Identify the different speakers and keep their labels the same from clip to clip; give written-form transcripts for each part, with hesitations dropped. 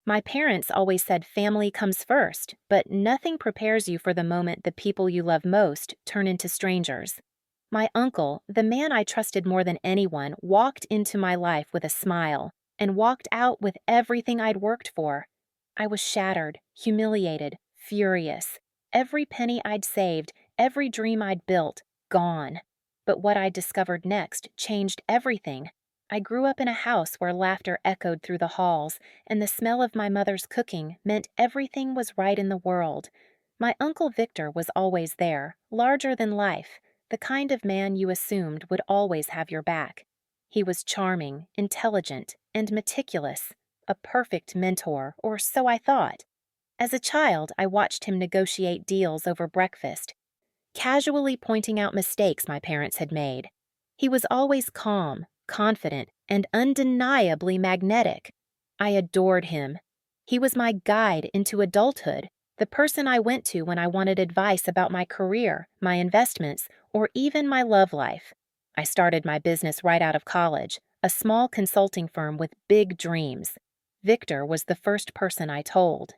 Speaker 1: My parents always said family comes first, but nothing prepares you for the moment the people you love most turn into strangers. My uncle, the man I trusted more than anyone, walked into my life with a smile and walked out with everything I'd worked for. I was shattered, humiliated, furious. Every penny I'd saved, every dream I'd built, gone. But what I discovered next changed everything. I grew up in a house where laughter echoed through the halls, and the smell of my mother's cooking meant everything was right in the world. My Uncle Victor was always there, larger than life, the kind of man you assumed would always have your back. He was charming, intelligent, and meticulous, a perfect mentor, or so I thought. As a child, I watched him negotiate deals over breakfast, casually pointing out mistakes my parents had made. He was always calm, confident, and undeniably magnetic. I adored him. He was my guide into adulthood, the person I went to when I wanted advice about my career, my investments, or even my love life. I started my business right out of college, a small consulting firm with big dreams. Victor was the first person I told.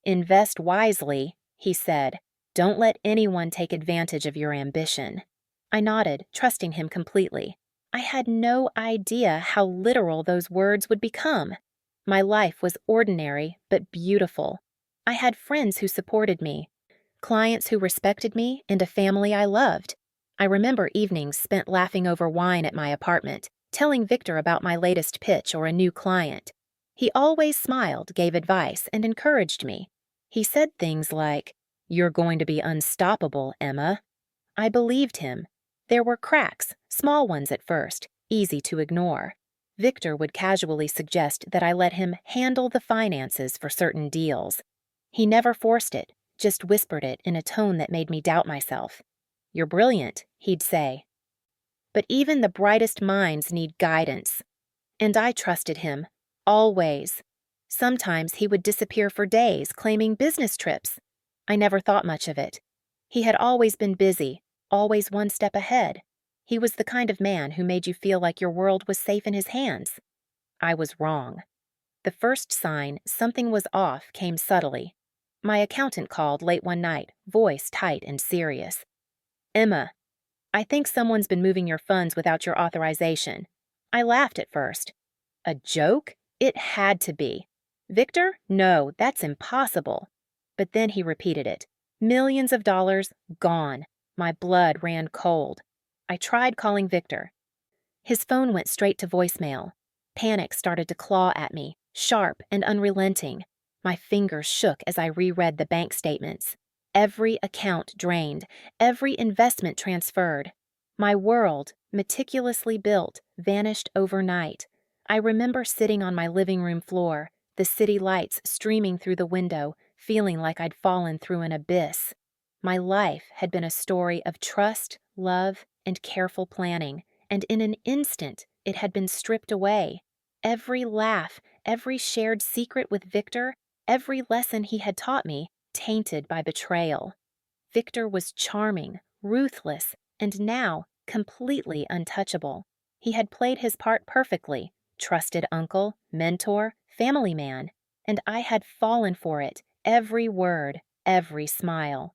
Speaker 1: "Invest wisely," he said. "Don't let anyone take advantage of your ambition." I nodded, trusting him completely. I had no idea how literal those words would become. My life was ordinary but beautiful. I had friends who supported me, clients who respected me, and a family I loved. I remember evenings spent laughing over wine at my apartment, telling Victor about my latest pitch or a new client. He always smiled, gave advice, and encouraged me. He said things like, "You're going to be unstoppable, Emma." I believed him. There were cracks, small ones at first, easy to ignore. Victor would casually suggest that I let him handle the finances for certain deals. He never forced it, just whispered it in a tone that made me doubt myself. "You're brilliant," he'd say. But even the brightest minds need guidance. And I trusted him, always. Sometimes he would disappear for days, claiming business trips. I never thought much of it. He had always been busy, always one step ahead. He was the kind of man who made you feel like your world was safe in his hands. I was wrong. The first sign something was off came subtly. My accountant called late one night, voice tight and serious. "Emma, I think someone's been moving your funds without your authorization." I laughed at first. A joke? It had to be. "Victor? No, that's impossible." But then he repeated it. Millions of dollars gone. My blood ran cold. I tried calling Victor. His phone went straight to voicemail. Panic started to claw at me, sharp and unrelenting. My fingers shook as I reread the bank statements. Every account drained, every investment transferred. My world, meticulously built, vanished overnight. I remember sitting on my living room floor, the city lights streaming through the window, feeling like I'd fallen through an abyss. My life had been a story of trust, love, and careful planning, and in an instant it had been stripped away. Every laugh, every shared secret with Victor, every lesson he had taught me, tainted by betrayal. Victor was charming, ruthless, and now completely untouchable. He had played his part perfectly, trusted uncle, mentor, family man, and I had fallen for it, every word, every smile.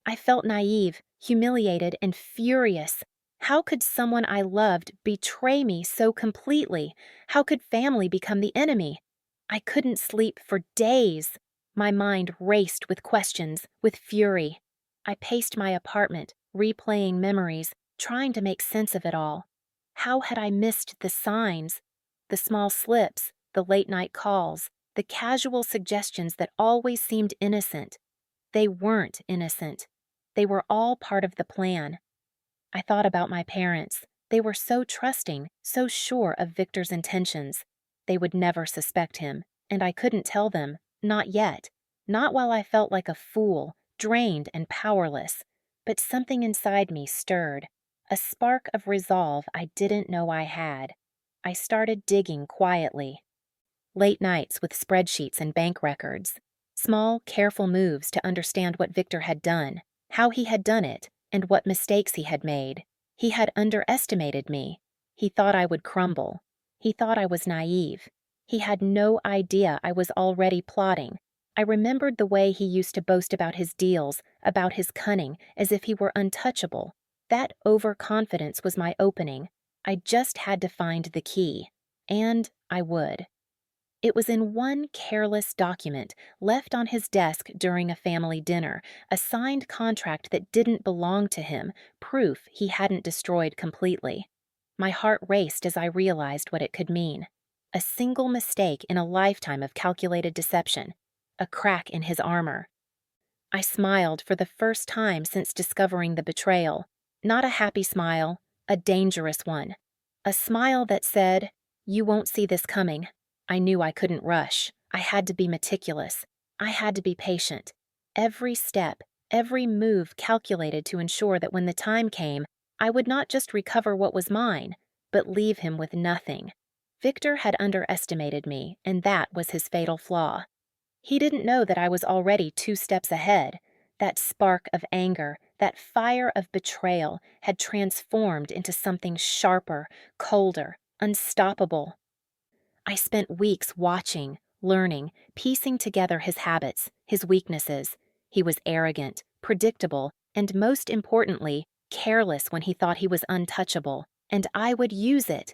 Speaker 1: I felt naive, humiliated, and furious. How could someone I loved betray me so completely? How could family become the enemy? I couldn't sleep for days. My mind raced with questions, with fury. I paced my apartment, replaying memories, trying to make sense of it all. How had I missed the signs? The small slips, the late-night calls, the casual suggestions that always seemed innocent. They weren't innocent. They were all part of the plan. I thought about my parents. They were so trusting, so sure of Victor's intentions. They would never suspect him, and I couldn't tell them, not yet. Not while I felt like a fool, drained and powerless. But something inside me stirred, a spark of resolve I didn't know I had. I started digging quietly. Late nights with spreadsheets and bank records. Small, careful moves to understand what Victor had done, how he had done it, and what mistakes he had made. He had underestimated me. He thought I would crumble. He thought I was naive. He had no idea I was already plotting. I remembered the way he used to boast about his deals, about his cunning, as if he were untouchable. That overconfidence was my opening. I just had to find the key. And I would. It was in one careless document left on his desk during a family dinner, a signed contract that didn't belong to him, proof he hadn't destroyed completely. My heart raced as I realized what it could mean. A single mistake in a lifetime of calculated deception. A crack in his armor. I smiled for the first time since discovering the betrayal. Not a happy smile, a dangerous one. A smile that said, "You won't see this coming." I knew I couldn't rush. I had to be meticulous. I had to be patient. Every step, every move calculated to ensure that when the time came, I would not just recover what was mine, but leave him with nothing. Victor had underestimated me, and that was his fatal flaw. He didn't know that I was already 2 steps ahead. That spark of anger, that fire of betrayal had transformed into something sharper, colder, unstoppable. I spent weeks watching, learning, piecing together his habits, his weaknesses. He was arrogant, predictable, and most importantly, careless when he thought he was untouchable, and I would use it.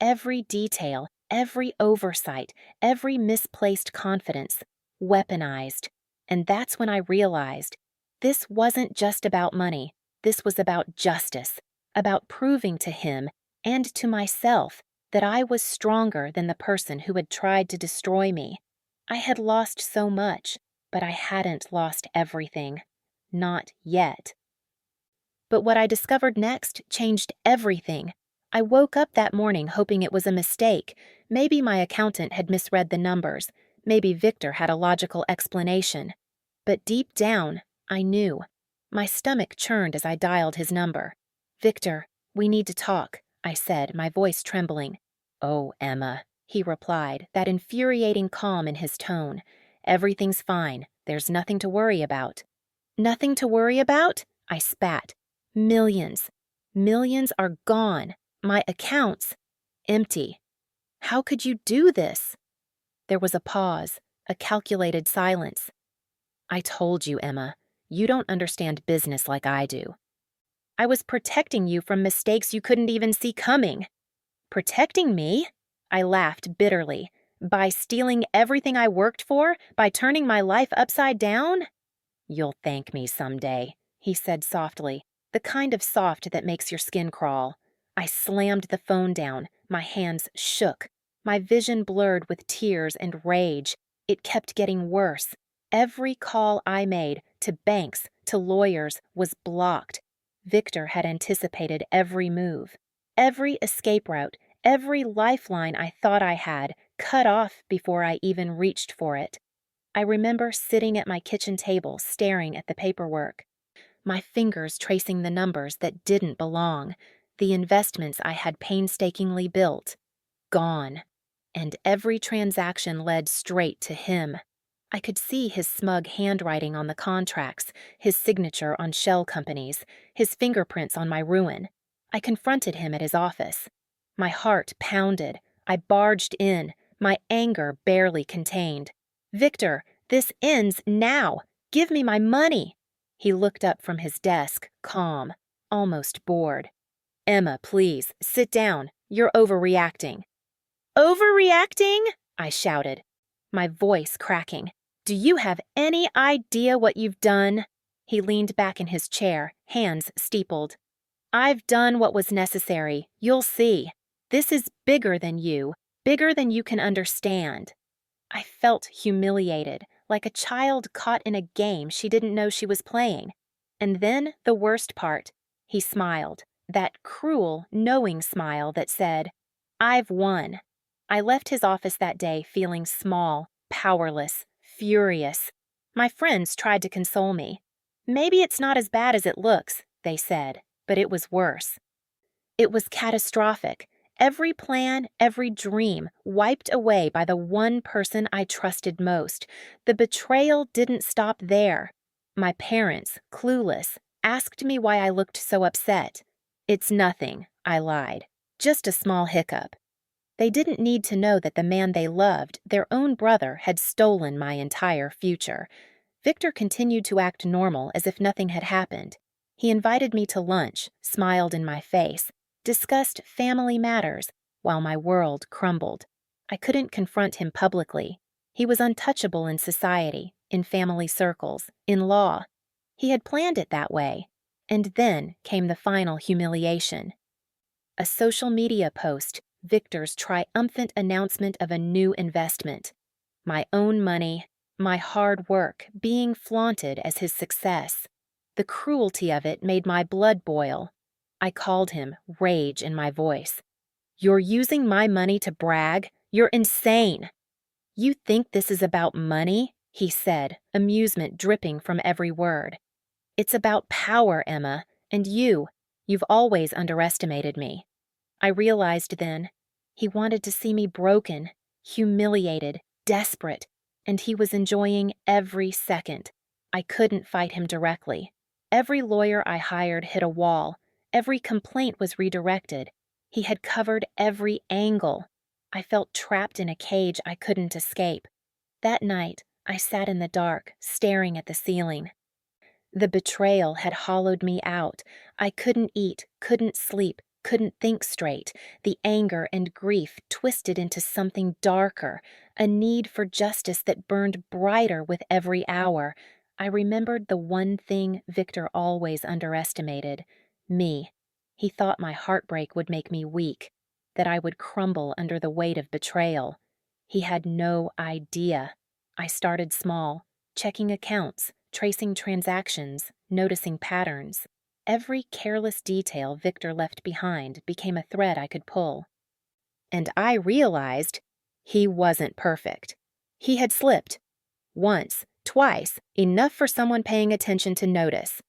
Speaker 1: Every detail, every oversight, every misplaced confidence, weaponized. And that's when I realized this wasn't just about money. This was about justice, about proving to him and to myself that I was stronger than the person who had tried to destroy me. I had lost so much, but I hadn't lost everything. Not yet. But what I discovered next changed everything. I woke up that morning hoping it was a mistake. Maybe my accountant had misread the numbers. Maybe Victor had a logical explanation. But deep down, I knew. My stomach churned as I dialed his number. "Victor, we need to talk," I said, my voice trembling. "Oh, Emma," he replied, that infuriating calm in his tone. "Everything's fine. There's nothing to worry about." "Nothing to worry about?" I spat. "Millions. Millions are gone. My accounts, empty. How could you do this?" There was a pause, a calculated silence. "I told you, Emma, you don't understand business like I do." "I was protecting you from mistakes you couldn't even see coming." "Protecting me?" I laughed bitterly. "By stealing everything I worked for? By turning my life upside down?" "You'll thank me someday," he said softly, the kind of soft that makes your skin crawl. I slammed the phone down. My hands shook. My vision blurred with tears and rage. It kept getting worse. Every call I made, to banks, to lawyers, was blocked. Victor had anticipated every move. Every escape route, every lifeline I thought I had, cut off before I even reached for it. I remember sitting at my kitchen table staring at the paperwork, my fingers tracing the numbers that didn't belong, the investments I had painstakingly built. Gone. And every transaction led straight to him. I could see his smug handwriting on the contracts, his signature on shell companies, his fingerprints on my ruin. I confronted him at his office. My heart pounded. I barged in, my anger barely contained. "Victor, this ends now. Give me my money." He looked up from his desk, calm, almost bored. "Emma, please, sit down. You're overreacting." "Overreacting?" I shouted, my voice cracking. "Do you have any idea what you've done?" He leaned back in his chair, hands steepled. "I've done what was necessary. You'll see. This is bigger than you can understand." I felt humiliated, like a child caught in a game she didn't know she was playing. And then the worst part. He smiled, that cruel, knowing smile that said, "I've won." I left his office that day feeling small, powerless, furious. My friends tried to console me. "Maybe it's not as bad as it looks," they said, but it was worse. It was catastrophic. Every plan, every dream, wiped away by the one person I trusted most. The betrayal didn't stop there. My parents, clueless, asked me why I looked so upset. "It's nothing," I lied. "Just a small hiccup." They didn't need to know that the man they loved, their own brother, had stolen my entire future. Victor continued to act normal as if nothing had happened. He invited me to lunch, smiled in my face, discussed family matters, while my world crumbled. I couldn't confront him publicly. He was untouchable in society, in family circles, in law. He had planned it that way. And then came the final humiliation. A social media post, Victor's triumphant announcement of a new investment. My own money, my hard work, being flaunted as his success. The cruelty of it made my blood boil. I called him, rage in my voice. "You're using my money to brag? You're insane!" "You think this is about money?" he said, amusement dripping from every word. "It's about power, Emma, and you've always underestimated me." I realized then, he wanted to see me broken, humiliated, desperate, and he was enjoying every second. I couldn't fight him directly. Every lawyer I hired hit a wall. Every complaint was redirected. He had covered every angle. I felt trapped in a cage I couldn't escape. That night, I sat in the dark, staring at the ceiling. The betrayal had hollowed me out. I couldn't eat, couldn't sleep, couldn't think straight. The anger and grief twisted into something darker, a need for justice that burned brighter with every hour. I remembered the one thing Victor always underestimated: me. He thought my heartbreak would make me weak, that I would crumble under the weight of betrayal. He had no idea. I started small, checking accounts, tracing transactions, noticing patterns. Every careless detail Victor left behind became a thread I could pull. And I realized he wasn't perfect. He had slipped. Once, twice, enough for someone paying attention to notice.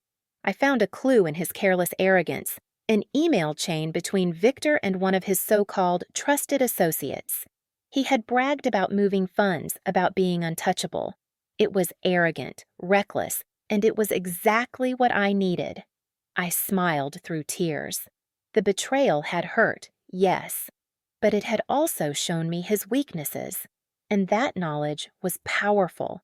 Speaker 1: I found a clue in his careless arrogance, an email chain between Victor and one of his so-called trusted associates. He had bragged about moving funds, about being untouchable. It was arrogant, reckless, and it was exactly what I needed. I smiled through tears. The betrayal had hurt, yes, but it had also shown me his weaknesses, and that knowledge was powerful.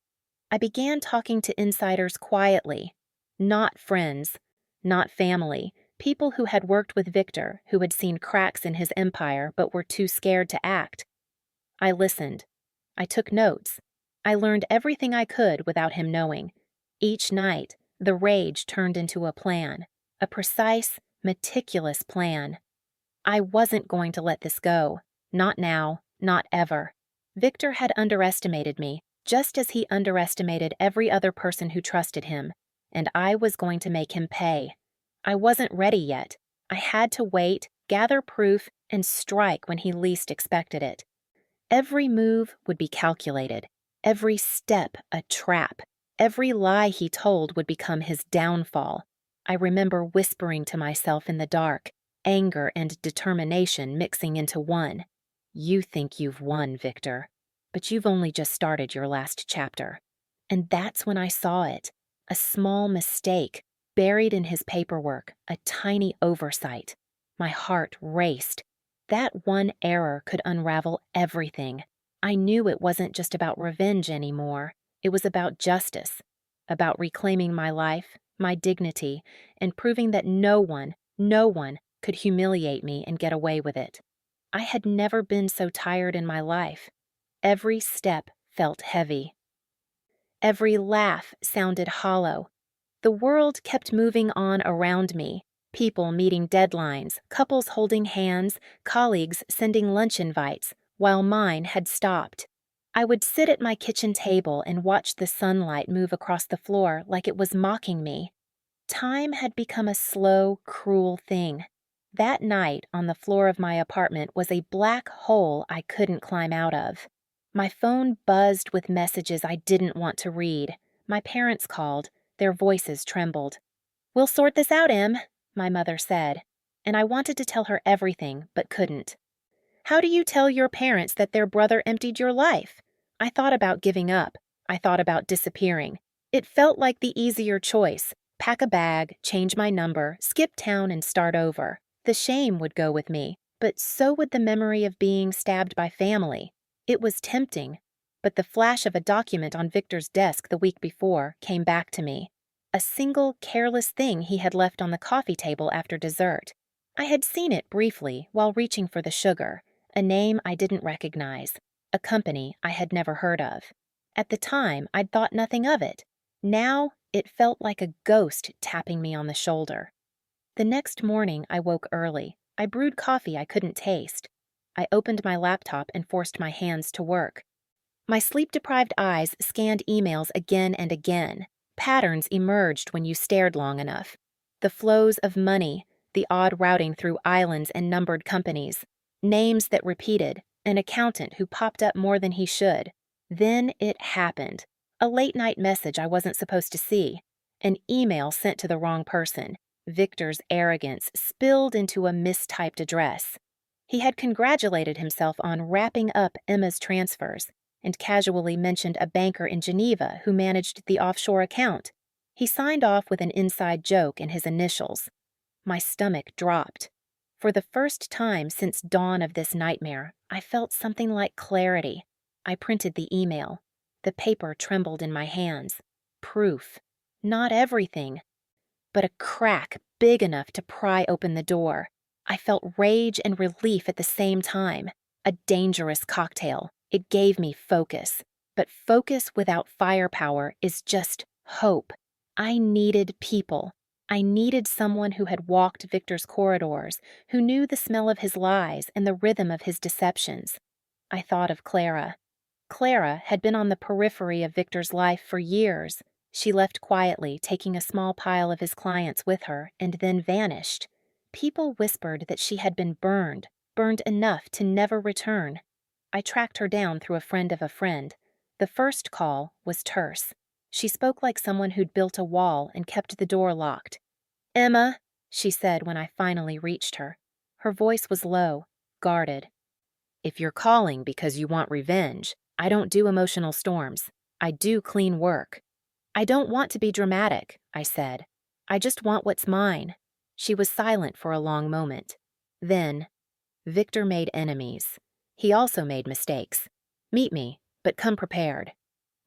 Speaker 1: I began talking to insiders quietly, not friends, not family, people who had worked with Victor, who had seen cracks in his empire but were too scared to act. I listened. I took notes. I learned everything I could without him knowing. Each night, the rage turned into a plan, a precise, meticulous plan. I wasn't going to let this go. Not now, not ever. Victor had underestimated me, just as he underestimated every other person who trusted him, and I was going to make him pay. I wasn't ready yet. I had to wait, gather proof, and strike when he least expected it. Every move would be calculated, every step a trap. Every lie he told would become his downfall. I remember whispering to myself in the dark, anger and determination mixing into one. You think you've won, Victor, but you've only just started your last chapter. And that's when I saw it. A small mistake, buried in his paperwork, a tiny oversight. My heart raced. That one error could unravel everything. I knew it wasn't just about revenge anymore. It was about justice, about reclaiming my life, my dignity, and proving that no one could humiliate me and get away with it. I had never been so tired in my life. Every step felt heavy. Every laugh sounded hollow. The world kept moving on around me. People meeting deadlines, couples holding hands, colleagues sending lunch invites, while mine had stopped. I would sit at my kitchen table and watch the sunlight move across the floor like it was mocking me. Time had become a slow, cruel thing. That night on the floor of my apartment was a black hole I couldn't climb out of. My phone buzzed with messages I didn't want to read. My parents called. Their voices trembled. "We'll sort this out, Em," my mother said, and I wanted to tell her everything but couldn't. How do you tell your parents that their brother emptied your life? I thought about giving up. I thought about disappearing. It felt like the easier choice. Pack a bag, change my number, skip town and start over. The shame would go with me, but so would the memory of being stabbed by family. It was tempting, but the flash of a document on Victor's desk the week before came back to me. A single careless thing he had left on the coffee table after dessert. I had seen it briefly while reaching for the sugar, a name I didn't recognize, a company I had never heard of. At the time, I'd thought nothing of it. Now, it felt like a ghost tapping me on the shoulder. The next morning, I woke early. I brewed coffee I couldn't taste. I opened my laptop and forced my hands to work. My sleep-deprived eyes scanned emails again and again. Patterns emerged when you stared long enough. The flows of money, the odd routing through islands and numbered companies, names that repeated, an accountant who popped up more than he should. Then it happened. A late-night message I wasn't supposed to see. An email sent to the wrong person. Victor's arrogance spilled into a mistyped address. He had congratulated himself on wrapping up Emma's transfers and casually mentioned a banker in Geneva who managed the offshore account. He signed off with an inside joke and his initials. My stomach dropped. For the first time since dawn of this nightmare, I felt something like clarity. I printed the email. The paper trembled in my hands. Proof. Not everything, but a crack big enough to pry open the door. I felt rage and relief at the same time. A dangerous cocktail. It gave me focus. But focus without firepower is just hope. I needed people. I needed someone who had walked Victor's corridors, who knew the smell of his lies and the rhythm of his deceptions. I thought of Clara. Clara had been on the periphery of Victor's life for years. She left quietly, taking a small pile of his clients with her, and then vanished. People whispered that she had been burned enough to never return. I tracked her down through a friend of a friend. The first call was terse. She spoke like someone who'd built a wall and kept the door locked. "Emma," she said when I finally reached her. Her voice was low, guarded. "If you're calling because you want revenge, I don't do emotional storms. I do clean work." "I don't want to be dramatic," I said. "I just want what's mine." She was silent for a long moment. Then, "Victor made enemies. He also made mistakes. Meet me, but come prepared."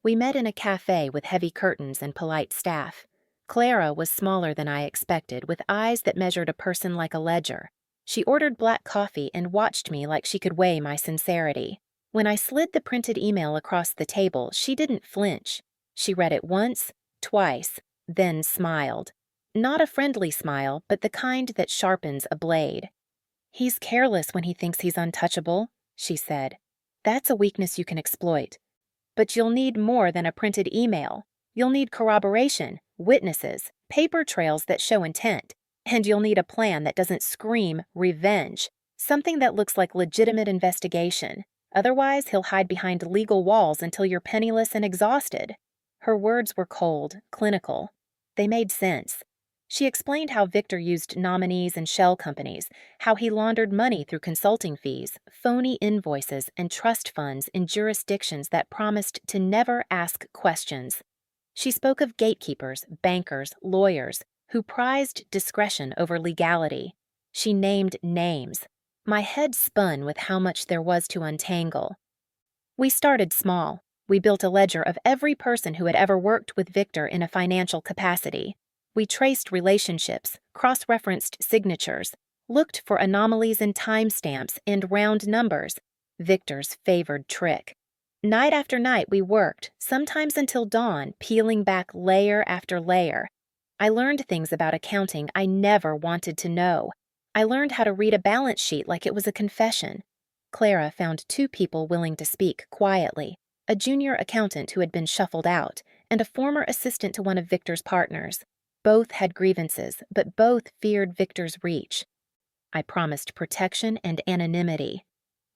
Speaker 1: We met in a cafe with heavy curtains and polite staff. Clara was smaller than I expected, with eyes that measured a person like a ledger. She ordered black coffee and watched me like she could weigh my sincerity. When I slid the printed email across the table, she didn't flinch. She read it once, twice, then smiled. Not a friendly smile, but the kind that sharpens a blade. "He's careless when he thinks he's untouchable," she said. "That's a weakness you can exploit. But you'll need more than a printed email. You'll need corroboration, witnesses, paper trails that show intent. And you'll need a plan that doesn't scream revenge, something that looks like legitimate investigation. Otherwise, he'll hide behind legal walls until you're penniless and exhausted." Her words were cold, clinical. They made sense. She explained how Victor used nominees and shell companies, how he laundered money through consulting fees, phony invoices, and trust funds in jurisdictions that promised to never ask questions. She spoke of gatekeepers, bankers, lawyers, who prized discretion over legality. She named names. My head spun with how much there was to untangle. We started small. We built a ledger of every person who had ever worked with Victor in a financial capacity. We traced relationships, cross-referenced signatures, looked for anomalies in timestamps and round numbers, Victor's favored trick. Night after night we worked, sometimes until dawn, peeling back layer after layer. I learned things about accounting I never wanted to know. I learned how to read a balance sheet like it was a confession. Clara found 2 people willing to speak quietly, a junior accountant who had been shuffled out, and a former assistant to one of Victor's partners. Both had grievances, but both feared Victor's reach. I promised protection and anonymity.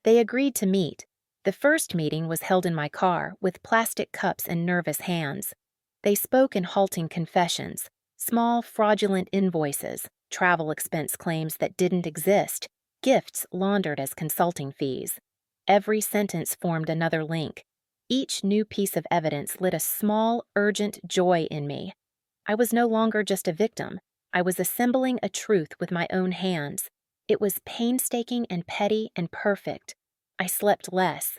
Speaker 1: They agreed to meet. The first meeting was held in my car, with plastic cups and nervous hands. They spoke in halting confessions, small fraudulent invoices, travel expense claims that didn't exist, gifts laundered as consulting fees. Every sentence formed another link. Each new piece of evidence lit a small, urgent joy in me. I was no longer just a victim. I was assembling a truth with my own hands. It was painstaking and petty and perfect. I slept less.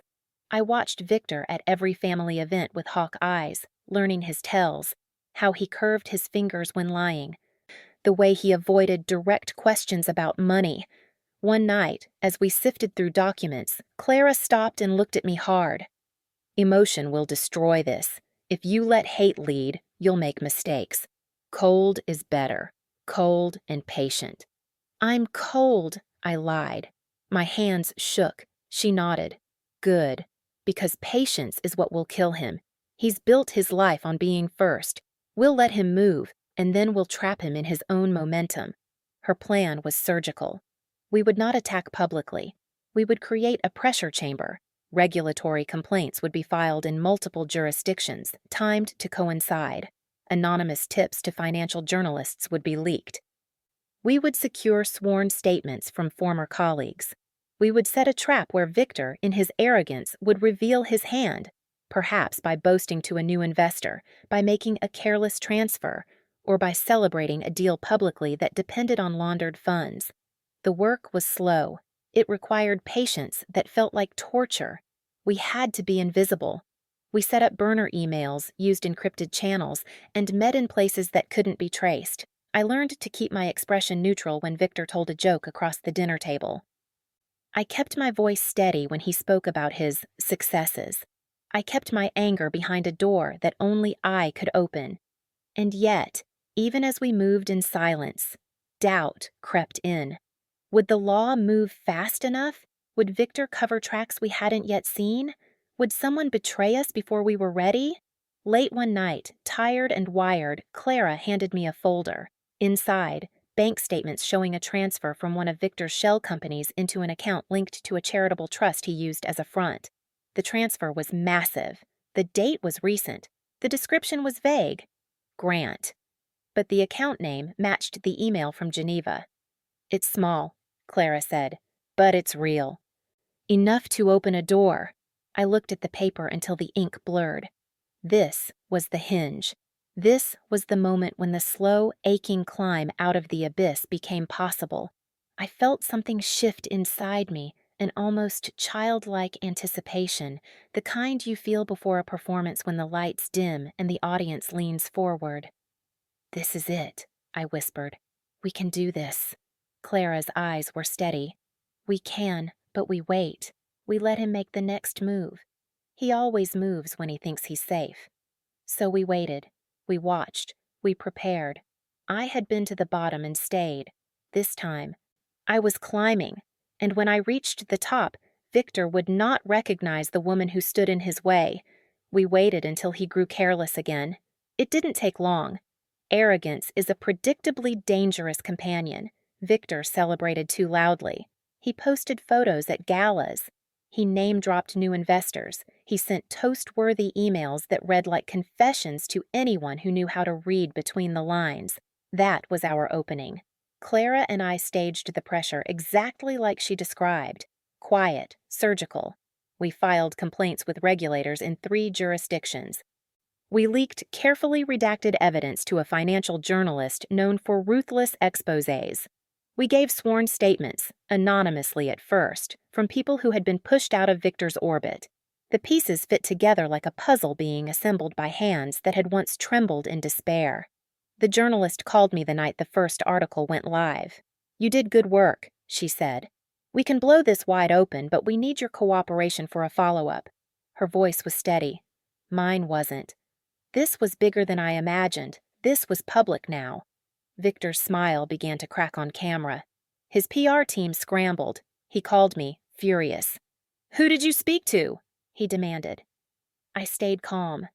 Speaker 1: I watched Victor at every family event with hawk eyes, learning his tells, how he curved his fingers when lying, the way he avoided direct questions about money. One night, as we sifted through documents, Clara stopped and looked at me hard. Emotion will destroy this. If you let hate lead, you'll make mistakes. Cold is better. Cold and patient. I'm cold, I lied. My hands shook. She nodded. Good. Because patience is what will kill him. He's built his life on being first. We'll let him move, and then we'll trap him in his own momentum. Her plan was surgical. We would not attack publicly. We would create a pressure chamber. Regulatory complaints would be filed in multiple jurisdictions, timed to coincide. Anonymous tips to financial journalists would be leaked. We would secure sworn statements from former colleagues. We would set a trap where Victor, in his arrogance, would reveal his hand, perhaps by boasting to a new investor, by making a careless transfer, or by celebrating a deal publicly that depended on laundered funds. The work was slow. It required patience that felt like torture. We had to be invisible. We set up burner emails, used encrypted channels, and met in places that couldn't be traced. I learned to keep my expression neutral when Victor told a joke across the dinner table. I kept my voice steady when he spoke about his successes. I kept my anger behind a door that only I could open. And yet, even as we moved in silence, doubt crept in. Would the law move fast enough? Would Victor cover tracks we hadn't yet seen? Would someone betray us before we were ready? Late one night, tired and wired, Clara handed me a folder. Inside, bank statements showing a transfer from one of Victor's shell companies into an account linked to a charitable trust he used as a front. The transfer was massive. The date was recent. The description was vague. Grant. But the account name matched the email from Geneva. It's small, Clara said, but it's real. Enough to open a door. I looked at the paper until the ink blurred. This was the hinge. This was the moment when the slow, aching climb out of the abyss became possible. I felt something shift inside me, an almost childlike anticipation, the kind you feel before a performance when the lights dim and the audience leans forward. This is it, I whispered. We can do this. Clara's eyes were steady. We can, but we wait. We let him make the next move. He always moves when he thinks he's safe. So we waited. We watched. We prepared. I had been to the bottom and stayed. This time, I was climbing, and when I reached the top, Victor would not recognize the woman who stood in his way. We waited until he grew careless again. It didn't take long. Arrogance is a predictably dangerous companion. Victor celebrated too loudly. He posted photos at galas. He name-dropped new investors. He sent toast-worthy emails that read like confessions to anyone who knew how to read between the lines. That was our opening. Clara and I staged the pressure exactly like she described. Quiet, surgical. We filed complaints with regulators in 3 jurisdictions. We leaked carefully redacted evidence to a financial journalist known for ruthless exposés. We gave sworn statements, anonymously at first, from people who had been pushed out of Victor's orbit. The pieces fit together like a puzzle being assembled by hands that had once trembled in despair. The journalist called me the night the first article went live. "You did good work," she said. "We can blow this wide open, but we need your cooperation for a follow-up." Her voice was steady. Mine wasn't. This was bigger than I imagined. This was public now. Victor's smile began to crack on camera. His PR team scrambled. He called me, furious. "Who did you speak to?" he demanded. I stayed calm.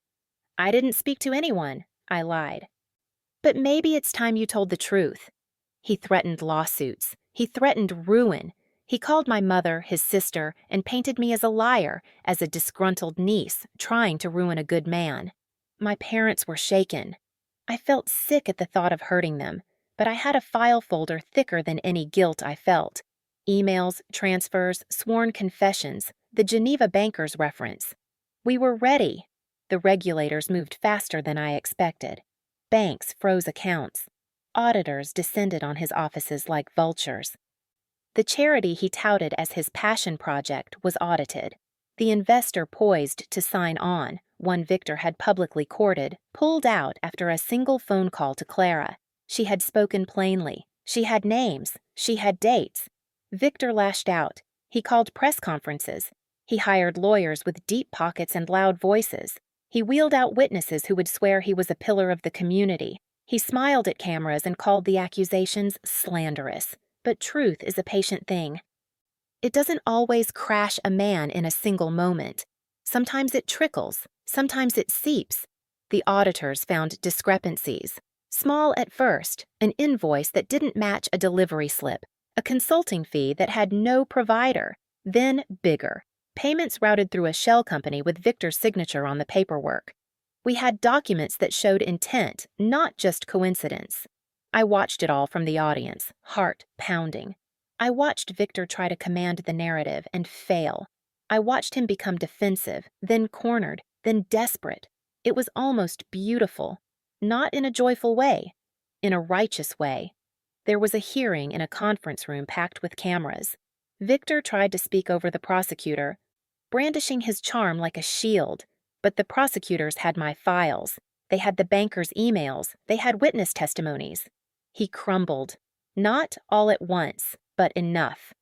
Speaker 1: "I didn't speak to anyone," I lied. "But maybe it's time you told the truth." He threatened lawsuits. He threatened ruin. He called my mother, his sister, and painted me as a liar, as a disgruntled niece trying to ruin a good man. My parents were shaken. I felt sick at the thought of hurting them, but I had a file folder thicker than any guilt I felt. Emails, transfers, sworn confessions, the Geneva bankers reference. We were ready. The regulators moved faster than I expected. Banks froze accounts. Auditors descended on his offices like vultures. The charity he touted as his passion project was audited. The investor poised to sign on, one Victor had publicly courted, pulled out after a single phone call to Clara. She had spoken plainly. She had names. She had dates. Victor lashed out. He called press conferences. He hired lawyers with deep pockets and loud voices. He wheeled out witnesses who would swear he was a pillar of the community. He smiled at cameras and called the accusations slanderous. But truth is a patient thing. It doesn't always crash a man in a single moment. Sometimes it trickles. Sometimes it seeps. The auditors found discrepancies. Small at first, an invoice that didn't match a delivery slip, a consulting fee that had no provider, then bigger. Payments routed through a shell company with Victor's signature on the paperwork. We had documents that showed intent, not just coincidence. I watched it all from the audience, heart pounding. I watched Victor try to command the narrative and fail. I watched him become defensive, then cornered, then desperate. It was almost beautiful. Not in a joyful way, in a righteous way. There was a hearing in a conference room packed with cameras. Victor tried to speak over the prosecutor, brandishing his charm like a shield, but the prosecutors had my files. They had the banker's emails. They had witness testimonies. He crumbled. Not all at once, but enough.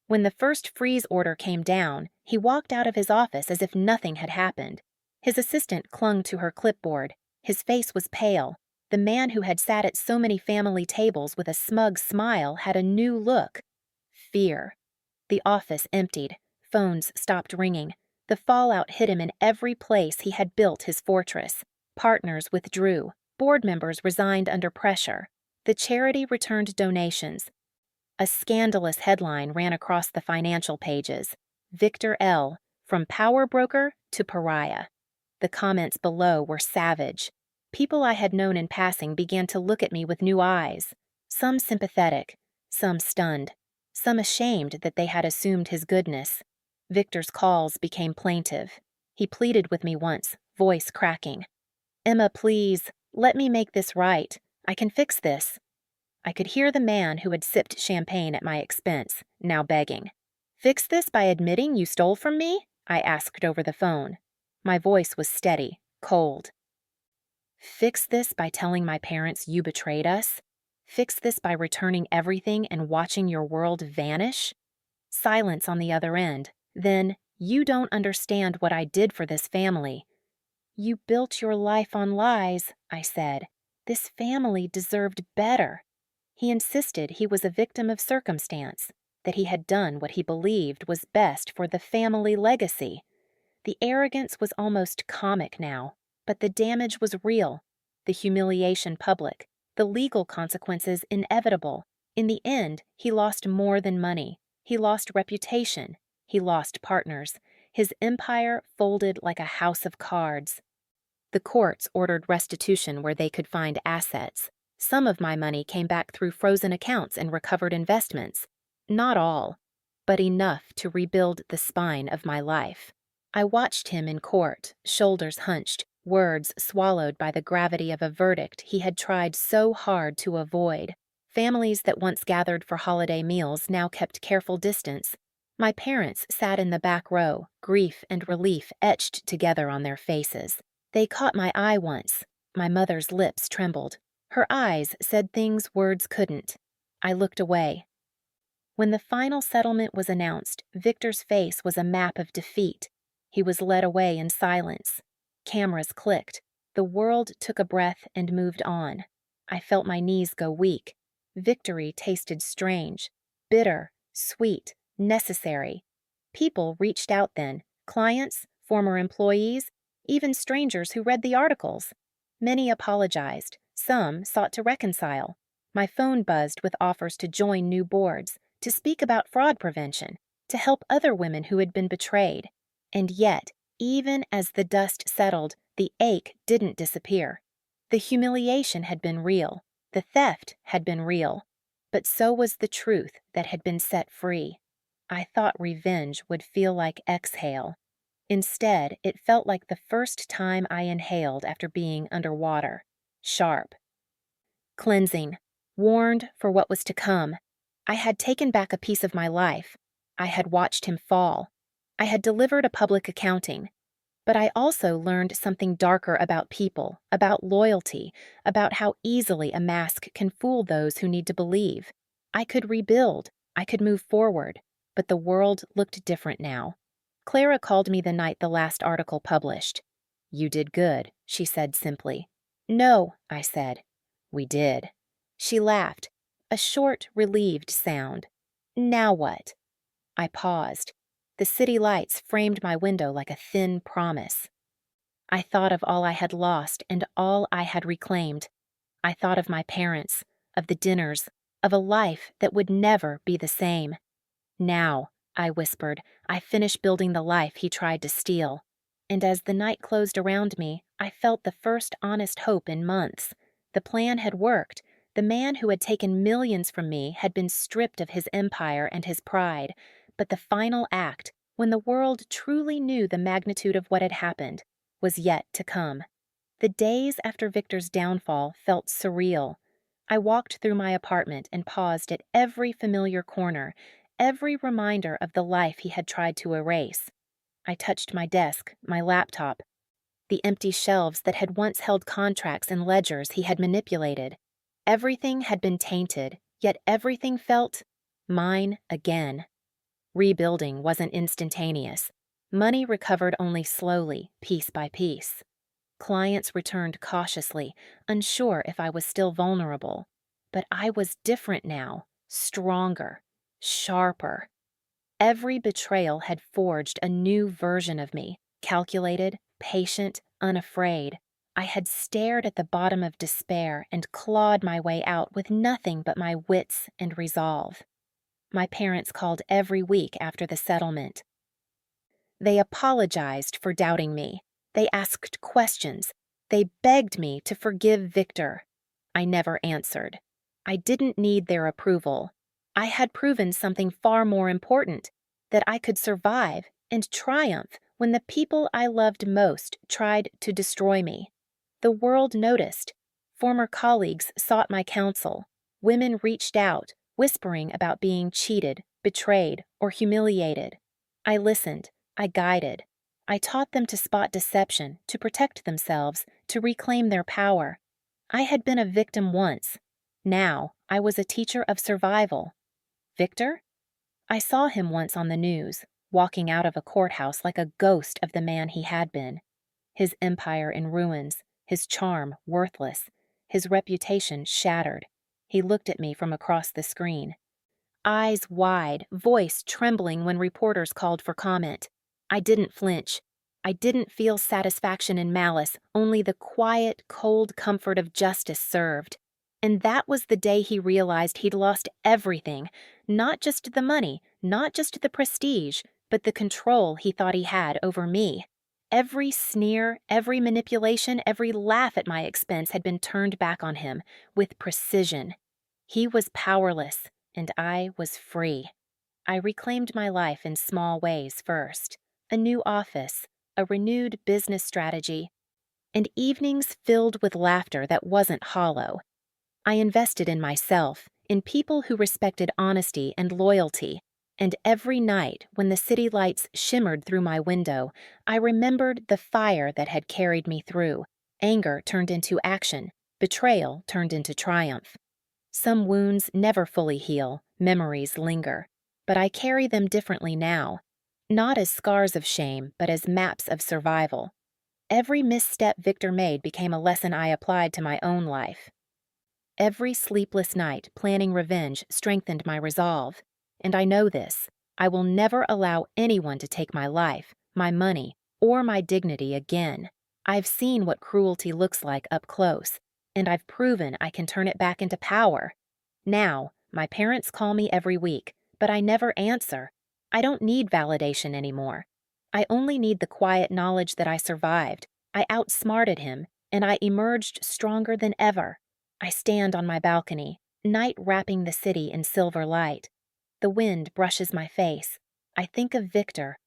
Speaker 1: When the first freeze order came down, he walked out of his office as if nothing had happened. His assistant clung to her clipboard. His face was pale. The man who had sat at so many family tables with a smug smile had a new look. Fear. The office emptied. Phones stopped ringing. The fallout hit him in every place he had built his fortress. Partners withdrew. Board members resigned under pressure. The charity returned donations. A scandalous headline ran across the financial pages. Victor L., from power broker to pariah. The comments below were savage. People I had known in passing began to look at me with new eyes. Some sympathetic, some stunned, some ashamed that they had assumed his goodness. Victor's calls became plaintive. He pleaded with me once, voice cracking. "Emma, please, let me make this right. I can fix this." I could hear the man who had sipped champagne at my expense, now begging. "Fix this by admitting you stole from me?" I asked over the phone. My voice was steady, cold. "Fix this by telling my parents you betrayed us? Fix this by returning everything and watching your world vanish?" Silence on the other end. Then, "You don't understand what I did for this family." "You built your life on lies," I said. "This family deserved better." He insisted he was a victim of circumstance, that he had done what he believed was best for the family legacy. The arrogance was almost comic now, but the damage was real, the humiliation public, the legal consequences inevitable. In the end, he lost more than money. He lost reputation. He lost partners. His empire folded like a house of cards. The courts ordered restitution where they could find assets. Some of my money came back through frozen accounts and recovered investments. Not all, but enough to rebuild the spine of my life. I watched him in court, shoulders hunched, words swallowed by the gravity of a verdict he had tried so hard to avoid. Families that once gathered for holiday meals now kept careful distance. My parents sat in the back row, grief and relief etched together on their faces. They caught my eye once. My mother's lips trembled. Her eyes said things words couldn't. I looked away. When the final settlement was announced, Victor's face was a map of defeat. He was led away in silence. Cameras clicked. The world took a breath and moved on. I felt my knees go weak. Victory tasted strange, bitter, sweet, necessary. People reached out then, clients, former employees, even strangers who read the articles. Many apologized. Some sought to reconcile. My phone buzzed with offers to join new boards, to speak about fraud prevention, to help other women who had been betrayed. And yet, even as the dust settled, the ache didn't disappear. The humiliation had been real. The theft had been real. But so was the truth that had been set free. I thought revenge would feel like exhale. Instead, it felt like the first time I inhaled after being underwater. Sharp. Cleansing. Warned for what was to come. I had taken back a piece of my life. I had watched him fall. I had delivered a public accounting. But I also learned something darker about people, about loyalty, about how easily a mask can fool those who need to believe. I could rebuild. I could move forward. But the world looked different now. Clara called me the night the last article published. "You did good," she said simply. "No," I said. "We did." She laughed, a short, relieved sound. "Now what?" I paused. The city lights framed my window like a thin promise. I thought of all I had lost and all I had reclaimed. I thought of my parents, of the dinners, of a life that would never be the same. "Now," I whispered, "I finish building the life he tried to steal." And as the night closed around me, I felt the first honest hope in months. The plan had worked. The man who had taken millions from me had been stripped of his empire and his pride. But the final act, when the world truly knew the magnitude of what had happened, was yet to come. The days after Victor's downfall felt surreal. I walked through my apartment and paused at every familiar corner, every reminder of the life he had tried to erase. I touched my desk, my laptop, the empty shelves that had once held contracts and ledgers he had manipulated. Everything had been tainted, yet everything felt mine again. Rebuilding wasn't instantaneous. Money recovered only slowly, piece by piece. Clients returned cautiously, unsure if I was still vulnerable. But I was different now, stronger, sharper. Every betrayal had forged a new version of me, calculated, patient, unafraid. I had stared at the bottom of despair and clawed my way out with nothing but my wits and resolve. My parents called every week after the settlement. They apologized for doubting me. They asked questions. They begged me to forgive Victor. I never answered. I didn't need their approval. I had proven something far more important, that I could survive and triumph when the people I loved most tried to destroy me. The world noticed. Former colleagues sought my counsel. Women reached out, whispering about being cheated, betrayed, or humiliated. I listened. I guided. I taught them to spot deception, to protect themselves, to reclaim their power. I had been a victim once. Now I was a teacher of survival. Victor? I saw him once on the news, walking out of a courthouse like a ghost of the man he had been. His empire in ruins, his charm worthless, his reputation shattered. He looked at me from across the screen. Eyes wide, voice trembling when reporters called for comment. I didn't flinch. I didn't feel satisfaction in malice, only the quiet, cold comfort of justice served. And that was the day he realized he'd lost everything, not just the money, not just the prestige, but the control he thought he had over me. Every sneer, every manipulation, every laugh at my expense had been turned back on him, with precision. He was powerless, and I was free. I reclaimed my life in small ways first. A new office, a renewed business strategy, and evenings filled with laughter that wasn't hollow. I invested in myself, in people who respected honesty and loyalty, and every night when the city lights shimmered through my window, I remembered the fire that had carried me through. Anger turned into action, betrayal turned into triumph. Some wounds never fully heal, memories linger, but I carry them differently now. Not as scars of shame, but as maps of survival. Every misstep Victor made became a lesson I applied to my own life. Every sleepless night planning revenge strengthened my resolve. And I know this. I will never allow anyone to take my life, my money, or my dignity again. I've seen what cruelty looks like up close, and I've proven I can turn it back into power. Now, my parents call me every week, but I never answer. I don't need validation anymore. I only need the quiet knowledge that I survived. I outsmarted him, and I emerged stronger than ever. I stand on my balcony, night wrapping the city in silver light. The wind brushes my face. I think of Victor,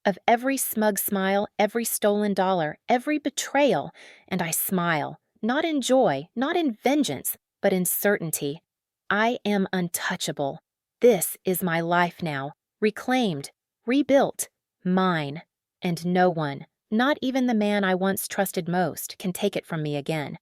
Speaker 1: of every smug smile, every stolen dollar, every betrayal, and I smile, not in joy, not in vengeance, but in certainty. I am untouchable. This is my life now, reclaimed, rebuilt, mine. And no one, not even the man I once trusted most, can take it from me again.